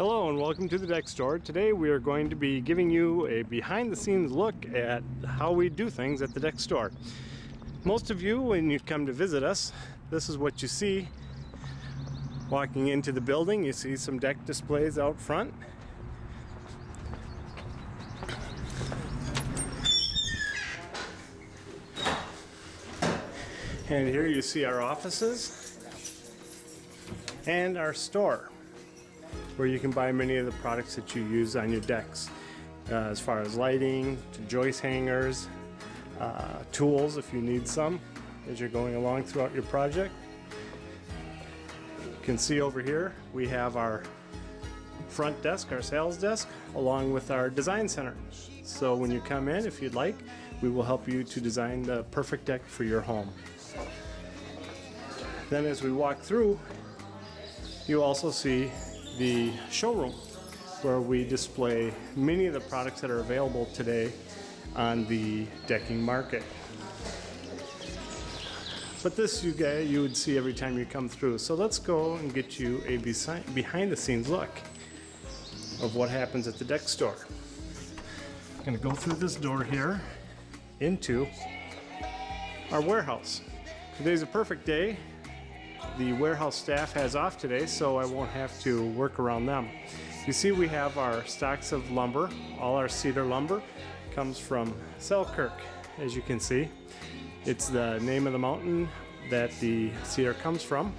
Hello and welcome to the Deck Store. Today we are going to be giving you a behind-the-scenes look at how we do things at the Deck Store. Most of you, when you come to visit us, this is what you see. Walking into the building, you see some deck displays out front. And here you see our offices and our store, where you can buy many of the products that you use on your decks, as far as lighting, to joist hangers, tools if you need some as you're going along throughout your project. You can see over here we have our front desk, our sales desk, along with our design center. So when you come in, if you'd like, we will help you to design the perfect deck for your home. Then as we walk through, you also see the showroom, where we display many of the products that are available today on the decking market. But this you would see every time you come through. So let's go and get you a behind the scenes look of what happens at the Deck Store. I'm going to go through this door here into our warehouse. Today's a perfect day. The warehouse staff has off today, so I won't have to work around them. You see we have our stocks of lumber. All our cedar lumber comes from Selkirk, as you can see. It's the name of the mountain that the cedar comes from.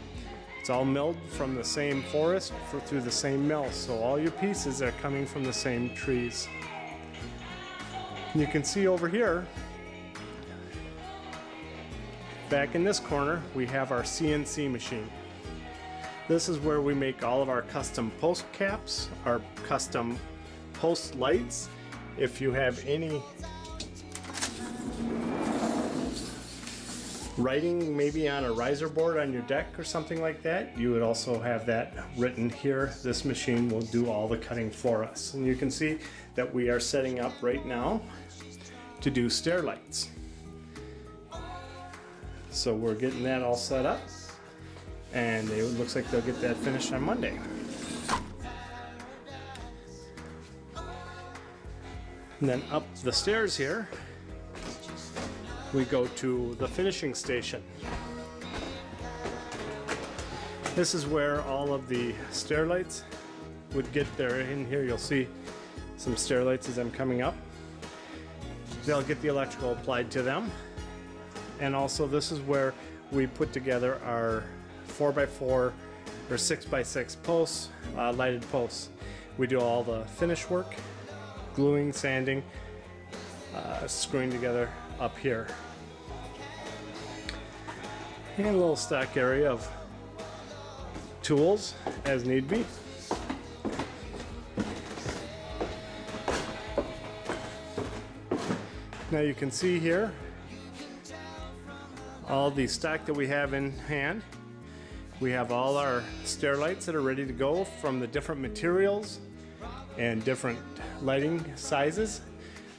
It's all milled from the same forest through the same mill, so all your pieces are coming from the same trees. You can see over here, back in this corner, we have our CNC machine. This is where we make all of our custom post caps, our custom post lights. If you have any writing maybe on a riser board on your deck or something like that, you would also have that written here. This machine will do all the cutting for us. And you can see that we are setting up right now to do stair lights. So we're getting that all set up, and it looks like they'll get that finished on Monday. And then up the stairs here, we go to the finishing station. This is where all of the stair lights would get there. In here you'll see some stair lights as I'm coming up. They'll get the electrical applied to them. And also this is where we put together our 4x4 or 6x6 posts, lighted posts. We do all the finish work, gluing, sanding, screwing together up here. And a little stock area of tools as need be. Now you can see here all the stock that we have in hand. We have all our stair lights that are ready to go from the different materials and different lighting sizes.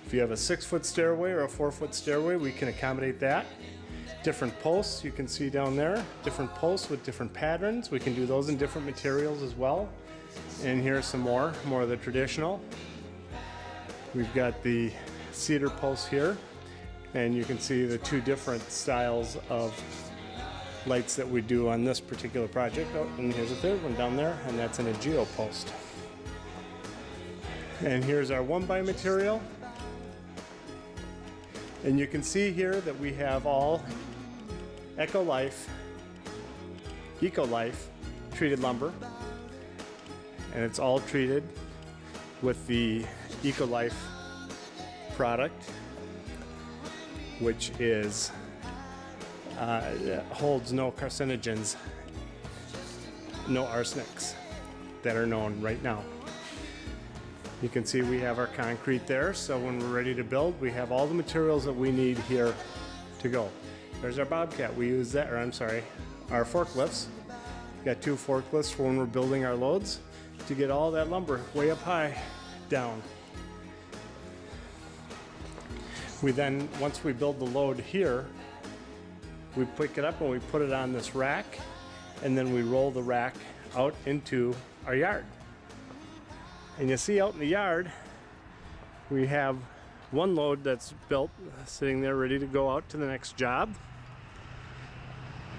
If you have a 6-foot stairway or a 4-foot stairway, we can accommodate that. Different posts you can see down there, different posts with different patterns. We can do those in different materials as well. And here's some more of the traditional. We've got the cedar posts here. And you can see the two different styles of lights that we do on this particular project. Oh, and here's a third one down there, and that's in a geo post. And here's our 1x material. And you can see here that we have all EcoLife treated lumber. And it's all treated with the EcoLife product, which is holds no carcinogens, no arsenics that are known right now. You can see we have our concrete there, so when we're ready to build, we have all the materials that we need here to go. There's our Bobcat. We use that, or I'm sorry, our forklifts. We've got 2 forklifts for when we're building our loads to get all that lumber way up high down. We then, once we build the load here, we pick it up and we put it on this rack, and then we roll the rack out into our yard. And you see out in the yard, we have one load that's built, sitting there ready to go out to the next job.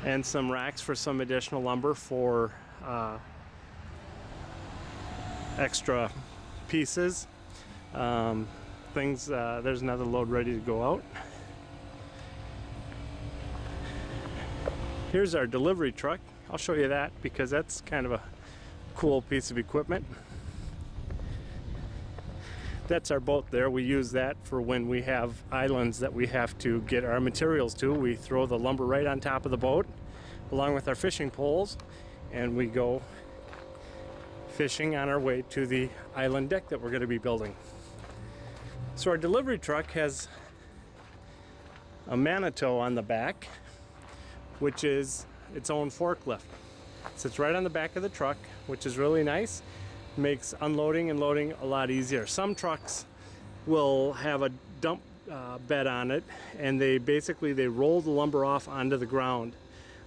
And some racks for some additional lumber for extra pieces. There's another load ready to go out. Here's our delivery truck. I'll show you that because that's kind of a cool piece of equipment. That's our boat there. We use that for when we have islands that we have to get our materials to. We throw the lumber right on top of the boat along with our fishing poles, and we go fishing on our way to the island deck that we're going to be building. So our delivery truck has a Manitou on the back, which is its own forklift. It sits right on the back of the truck, which is really nice. Makes unloading and loading a lot easier. Some trucks will have a dump bed on it, and they roll the lumber off onto the ground,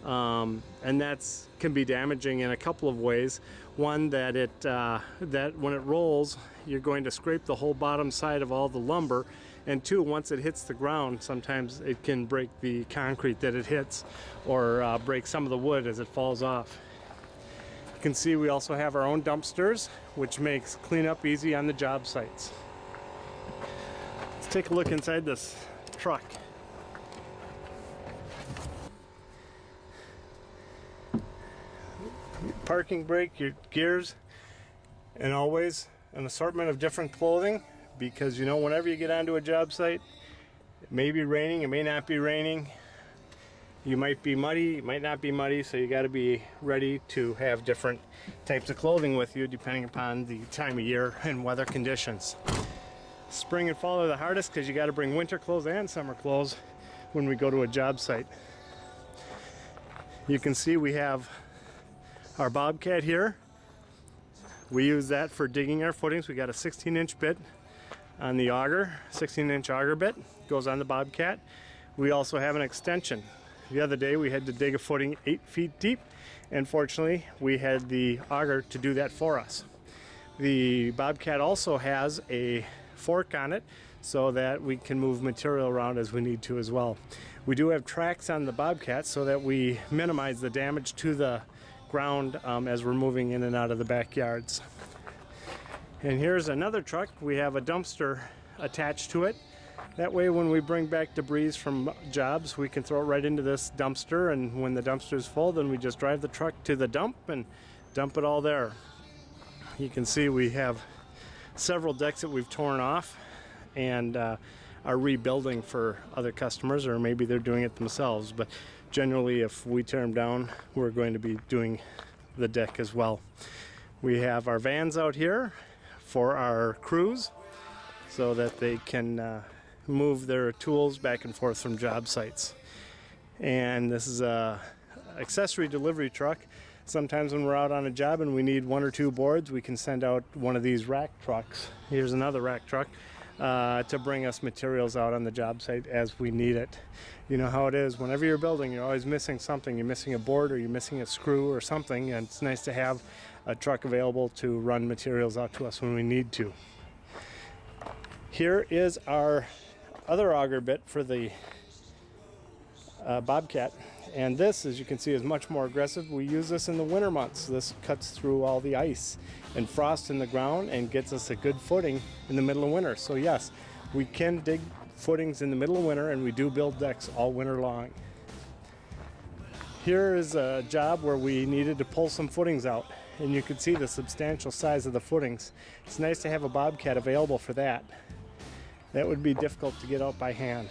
and that's can be damaging in a couple of ways. One, that when it rolls, you're going to scrape the whole bottom side of all the lumber, and two, once it hits the ground, sometimes it can break the concrete that it hits, or break some of the wood as it falls off. You can see we also have our own dumpsters, which makes cleanup easy on the job sites. Let's take a look inside this truck. Parking brake, your gears, and always an assortment of different clothing, because whenever you get onto a job site, it may be raining, it may not be raining. You might be muddy, it might not be muddy, so you got to be ready to have different types of clothing with you depending upon the time of year and weather conditions. Spring and fall are the hardest because you got to bring winter clothes and summer clothes when we go to a job site. You can see we have our Bobcat here. We use that for digging our footings. We got a 16-inch bit on the auger, 16-inch auger bit, goes on the Bobcat. We also have an extension. The other day we had to dig a footing 8 feet deep, and fortunately we had the auger to do that for us. The Bobcat also has a fork on it so that we can move material around as we need to as well. We do have tracks on the Bobcat so that we minimize the damage to the ground as we're moving in and out of the backyards. And here's another truck. We have a dumpster attached to it. That way when we bring back debris from jobs, we can throw it right into this dumpster, and when the dumpster is full, then we just drive the truck to the dump and dump it all there. You can see we have several decks that we've torn off and are rebuilding for other customers, or maybe they're doing it themselves, but generally if we tear them down, we're going to be doing the deck as well. We have our vans out here for our crews so that they can move their tools back and forth from job sites. And this is a accessory delivery truck. Sometimes when we're out on a job and we need 1 or 2 boards, we can send out one of these rack trucks. Here's another rack truck to bring us materials out on the job site as we need it. You know how it is, whenever you're building, you're always missing something. You're missing a board, or you're missing a screw or something, and it's nice to have a truck available to run materials out to us when we need to. Here is our other auger bit for the Bobcat, and this, as you can see, is much more aggressive. We use this in the winter months. This cuts through all the ice and frost in the ground and gets us a good footing in the middle of winter. So yes, we can dig footings in the middle of winter, and we do build decks all winter long. Here is a job where we needed to pull some footings out, and you can see the substantial size of the footings. It's nice to have a Bobcat available for that. That would be difficult to get out by hand.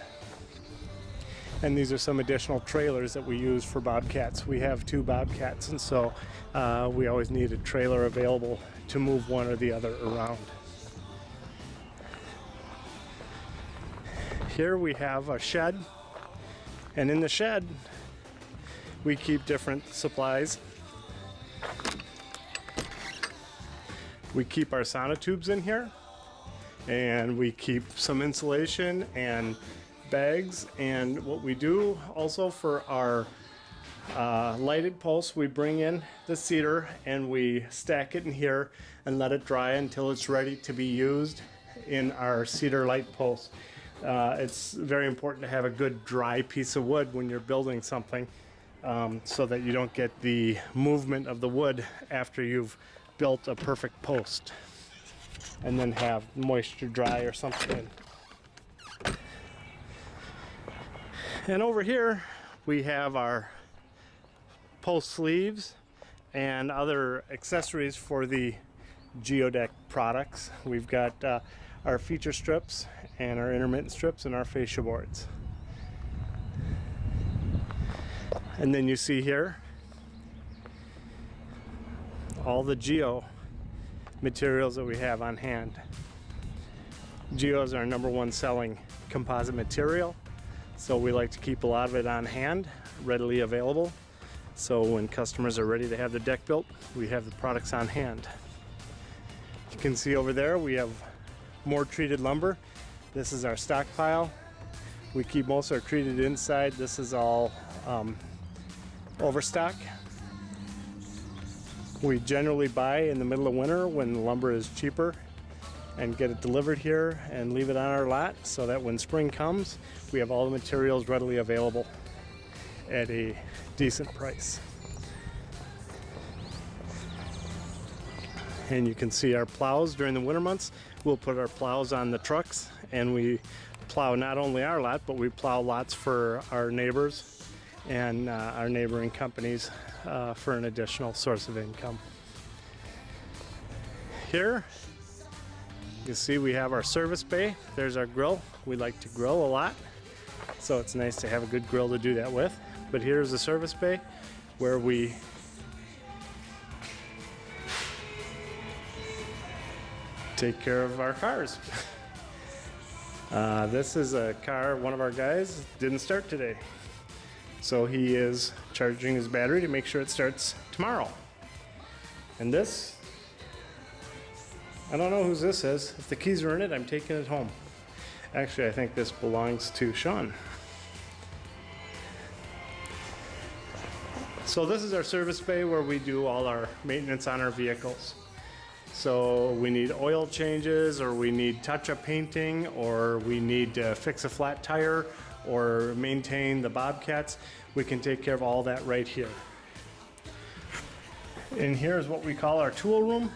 And these are some additional trailers that we use for Bobcats. We have 2 Bobcats, and so we always need a trailer available to move one or the other around. Here we have a shed, and in the shed we keep different supplies. We keep our sonotubes in here, and we keep some insulation and bags. And what we do also for our lighted posts. We bring in the cedar and we stack it in here and let it dry until it's ready to be used in our cedar light posts. It's very important to have a good dry piece of wood when you're building something, so that you don't get the movement of the wood after you've built a perfect post and then have moisture dry or something. And over here we have our post sleeves and other accessories for the Geodeck products. We've got our feature strips and our intermittent strips and our fascia boards. And then you see here all the Geo materials that we have on hand. Geo is our #1 selling composite material, so we like to keep a lot of it on hand, readily available. So when customers are ready to have the deck built, we have the products on hand. You can see over there we have more treated lumber. This is our stockpile. We keep most of our treated inside. This is all overstock. We generally buy in the middle of winter when the lumber is cheaper and get it delivered here and leave it on our lot so that when spring comes, we have all the materials readily available at a decent price. And you can see our plows during the winter months. We'll put our plows on the trucks and we plow not only our lot, but we plow lots for our neighbors and our neighboring companies for an additional source of income. Here you see we have our service bay. There's our grill. We like to grill a lot, so it's nice to have a good grill to do that with. But here's the service bay where we take care of our cars. This is a car one of our guys didn't start today, so he is charging his battery to make sure it starts tomorrow. And this, I don't know whose this is. If the keys are in it, I'm taking it home. Actually, I think this belongs to Sean. So this is our service bay where we do all our maintenance on our vehicles. So we need oil changes, or we need touch-up painting, or we need to fix a flat tire, or maintain the Bobcats. We can take care of all that right here. And here's what we call our tool room,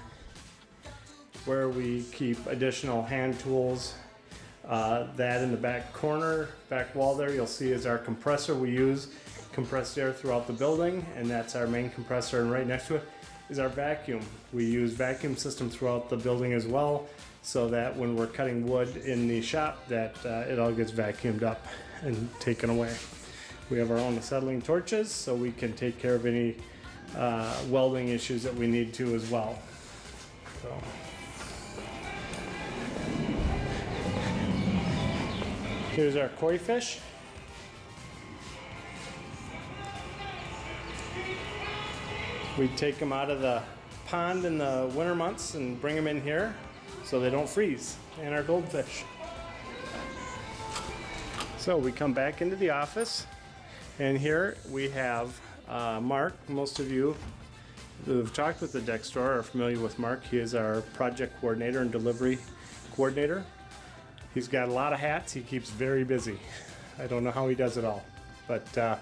where we keep additional hand tools. That in the back corner, back wall there, you'll see is our compressor. We use compressed air throughout the building, and that's our main compressor. And right next to it is our vacuum. We use vacuum system throughout the building as well, so that when we're cutting wood in the shop, that it all gets vacuumed up and taken away. We have our own acetylene torches, so we can take care of any welding issues that we need to as well. So. Here's our koi fish. We take them out of the pond in the winter months and bring them in here so they don't freeze. And our goldfish. So we come back into the office, and here we have Mark. Most of you who have talked with the deck store are familiar with Mark. He is our project coordinator and delivery coordinator. He's got a lot of hats. He keeps very busy. I don't know how he does it all, but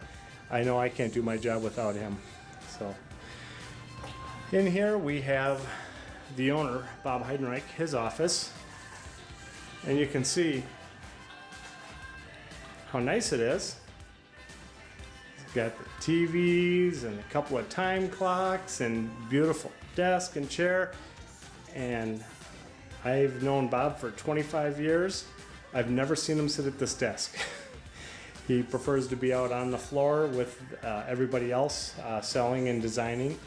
I know I can't do my job without him. So in here we have the owner, Bob Heidenreich, his office, and you can see how nice it is. He's got the TVs and a couple of time clocks and beautiful desk and chair. And I've known Bob for 25 years. I've never seen him sit at this desk. He prefers to be out on the floor with everybody else selling and designing.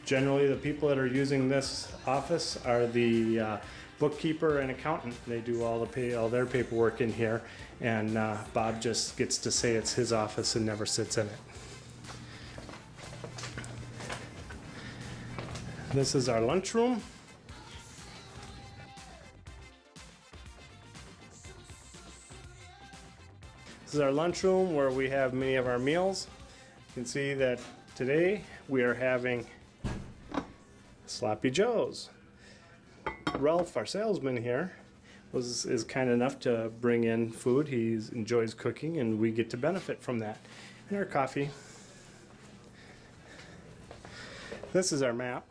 Generally, the people that are using this office are the bookkeeper and accountant. They do all their paperwork in here, and Bob just gets to say it's his office and never sits in it. This is our lunchroom. This is our lunchroom where we have many of our meals. can see that today we are having Sloppy Joe's. Ralph, our salesman here, is kind enough to bring in food. He enjoys cooking, and we get to benefit from that. And our coffee. This is our map.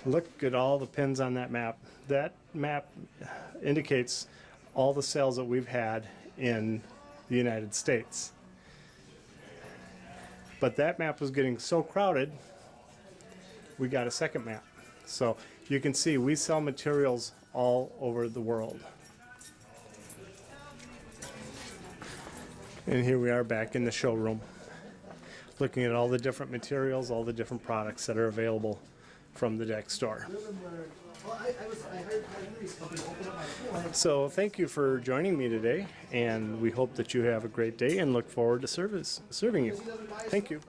Look at all the pins on that map. That map indicates all the sales that we've had in the United States. But that map was getting so crowded, we got a second map. So you can see we sell materials all over the world. And here we are back in the showroom, looking at all the different materials, all the different products that are available from the deck store. So thank you for joining me today, and we hope that you have a great day and look forward to serving you. Thank you.